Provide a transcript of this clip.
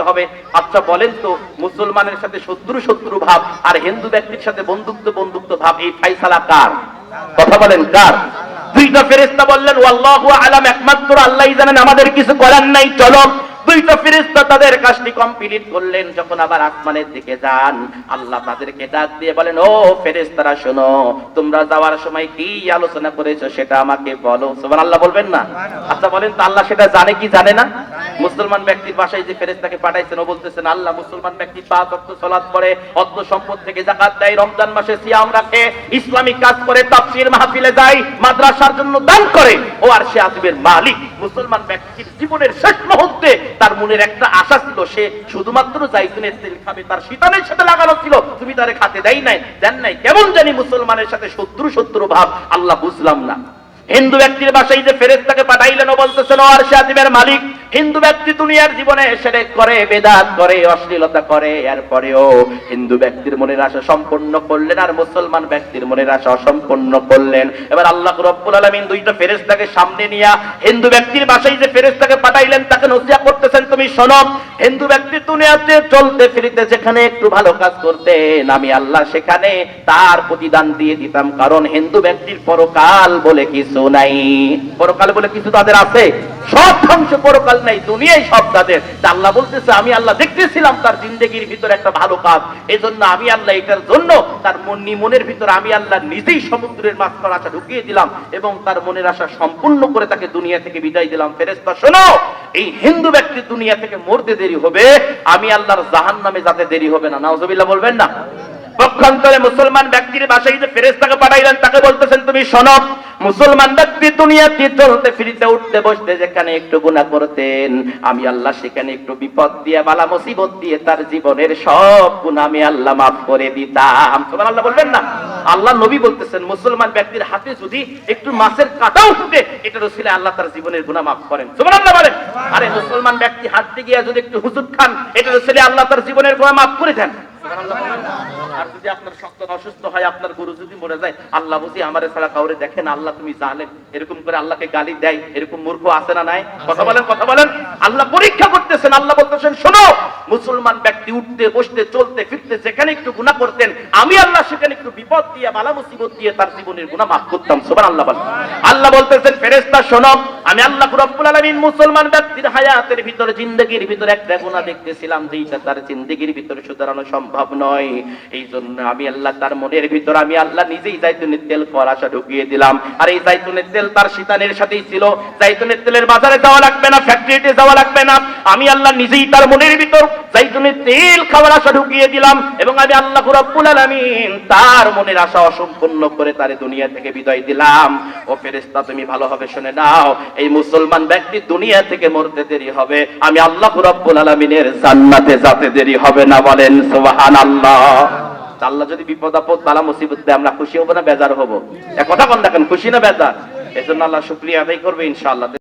হবে। আচ্ছা বলেন তো, মুসলমানের সাথে শত্রু শত্রু ভাব আর হিন্দু ব্যক্তির সাথে বন্ধুত্ব বন্ধুত্ব ভাব, এই ফাইসালা কার? কথা বলেন কার? দুইটা ফেরেশতা বললেন ওয়াল্লাহু আলাম, একমাত্র আল্লাহই জানেন, আমাদের কিছু করার নাই, চলো। দুইটা ফেরেশতা তাদের কাজটি কমপ্লিট করলেন। যখন আবার আসমানের দিকে যান, আল্লাহ তাদেরকে ডাক দিয়ে বলেন, ও ফেরেশতারা শোনো, তোমরা যাওয়ার সময় কি আলোচনা করেছো সেটা আমাকে বলো। সুবহানাল্লাহ বলবেন না? আচ্ছা বলেন তো, আল্লাহ সেটা জানে কি জানে না? মুসলমান ব্যক্তির বাসায় যে ফেরেশতাকে পাঠাইছেন, ও বলতেছেন আল্লাহ মুসলমান ব্যক্তি 5 ওয়াক্ত সালাত পড়ে, অর্থ সম্পদ থেকে যাকাত দেয়, রমজান মাসে সিয়াম রাখে, ইসলামিক কাজ করে, তাফসীর মাহফিলে যায়, মাদ্রাসার জন্য দান করে, ও আর সে আজমের মালিক। মুসলমান ব্যক্তির জীবনের শেষ মুহূর্তে তার মনের একটা আশা ছিল, সে শুধুমাত্র জাইতুনের তেল খাবে, তার শয়তানের সাথে লাগানো ছিল, তুমি তারে খেতে দেন নাই। কেমন জানি মুসলমানের সাথে শত্রু শত্রু ভাব, আল্লাহ বুঝলাম না। হিন্দু ব্যক্তির বাসায় যে ফেরেশতাকে পাঠাইলেন, ও বলতেছেন ও আর সে আযমের মালিক। হিন্দু ব্যক্তি দুনিয়ার জীবনে শিরক করে, বিদআত করে, অশ্লীলতা করে, এরপরেও হিন্দু ব্যক্তির মনের আশা সম্পূর্ণ করলেন, আর মুসলমান ব্যক্তির মনের আশা অসম্পূর্ণ করলেন। এবার আল্লাহ রাব্বুল আলামিন দুইটা ফেরেশতাকে সামনে নিয়ে হিন্দু ব্যক্তির বাসায় যে ফেরেশতাকে পাঠাইলেন, তাকে নসিহত করতেছেন, তুমি শোনো, হিন্দু ব্যক্তি দুনিয়াতে চলতে ফিরতে যেখানে একটু ভালো কাজ করতেন, আমি আল্লাহ সেখানে তার প্রতিদান দিয়ে দিতাম, কারণ হিন্দু ব্যক্তির পরকাল বলে কিছু নাই। পরকাল বলে কিছু তাদের আছে? সব ধ্বংস, পরকাল নাই, দুনিয়ায় সব তাদের। আল্লাহ বলতেছে আমি আল্লাহ দেখতেছিলাম তার জিন্দেগির ভিতরে একটা ভালো কাজ, এজন্য আমি আল্লাহ এটার জন্য তার মনের ভিতরে আমি আল্লাহ নিজেই সমুদ্রের মাঝখানে আশা ঢুকিয়ে দিলাম এবং তার মনের আশা সম্পূর্ণ করে তাকে দুনিয়া থেকে বিদায় দিলাম। ফেরেশতা শোনো, এই হিন্দু ব্যক্তি দুনিয়া থেকে মরতে দেরি হবে, আমি আল্লাহর জাহান্নামে যাতে দেরি হবে না। নাউজুবিল্লাহ বলবেন না? পক্ষান্তরে মুসলমান ব্যক্তির বাসায় যে ফেরেশতাকে পাঠাইলেন, তাকে বলতেছেন তুমি শোনো, মুসলমান ব্যক্তি দুনিয়াতে চলতে ফিরতে উঠতে বসতে যেখানে একটু গুনাহ করতেন, আমি আল্লাহ সেখানে একটু বিপদ দিয়ে, বালা মুসিবত দিয়ে তার জীবনের সব গুনাহ আমি আল্লাহ মাফ করে দিতাম। সুবহানাল্লাহ বলবেন না? আল্লাহ নবী বলতেছেন মুসলমান ব্যক্তির হাতে যদি একটু মাছের কাঁটাও ঢুকে, এটার ওসিলায় আল্লাহ তার জীবনের গুনাহ মাফ করেন। সুবহানাল্লাহ বলেন। আরে মুসলমান ব্যক্তি হাঁটতে গিয়ে যদি একটু হুজুর খান, এটার ওসিলায় আল্লাহ তার জীবনের গুনাহ মাফ করে দেন। আর যদি আপনার সন্তান অসুস্থ হয়, আপনার গরু যদি মরে যায়, আল্লাহ বুঝি আমারে ছাড়া কাউরে দেখেন, আল্লাহ তুমি জানেন, এরকম করে আল্লাহকে গালি দেয়, এরকম মূর্খ আছে না নাই? কথা বলেন, কথা বলেন। আল্লাহ পরীক্ষা করতেছেন, আল্লাহ বলতেছেন শোনো, মুসলমান ব্যক্তি উঠতে বসতে চলতে ফিরতে যেখানে একটু গুনাহ করতেন, আমি আল্লাহ সেখানে একটু বিপদ দিয়ে, বালা মুসিবত দিয়ে তার জীবনের গুনাহ মাফ করতাম। সুবহানাল্লাহ বলেন। আল্লাহ বলতেছেন ফেরেশতা শোনো, আমি আল্লাহ রাব্বুল আলামিন মুসলমান ব্যক্তির হায়াতের ভিতরে, জিন্দেগির ভিতরে একটা গুনাহ দেখতেছিলাম, যেটা তার জিন্দেগির ভিতরে শুধরানো সম্ভব নয়। এই জন্য আমি আল্লাহ তার মনের ভিতর আমি আল্লাহ নিজেই জাইতুনের তেল খাওয়ার আশা ঢুকিয়ে দিলাম। আর এই জাইতুনের তেল তার শয়তানের সাথেই ছিল। জাইতুনের তেলের বাজারে যাওয়া লাগবে না, ফ্যাক্টরিতে যাওয়া লাগবে না, আমি আল্লাহ নিজেই তার মনের ভিতর জাইতুনের তেল খাওয়ার আশা ঢুকিয়ে দিলাম, এবং আমি আল্লাহ রাব্বুল আলামিন তার মনের আশা অসম্পূর্ণ করে তারে দুনিয়া থেকে বিদায় দিলাম। ও ফেরেশতা তুমি ভালোভাবে শুনে নাও, এই মুসলমান ব্যক্তি দুনিয়া থেকে মরতে দেরি হবে, আমি আল্লাহ রাব্বুল আলামিনের জান্নাতে যেতে দেরি হবে না। বলেন সুবহানাল্লাহ। আল্লাহ যদি বিপদ আপদ বালা মুসিবত দেয়, আমরা খুশি হব না বেজার হব? এক কথা কোন দেখেন, খুশি না বেজার? এজন্য আল্লাহ শুকরিয়া আদায় করবে ইনশাআল্লাহ।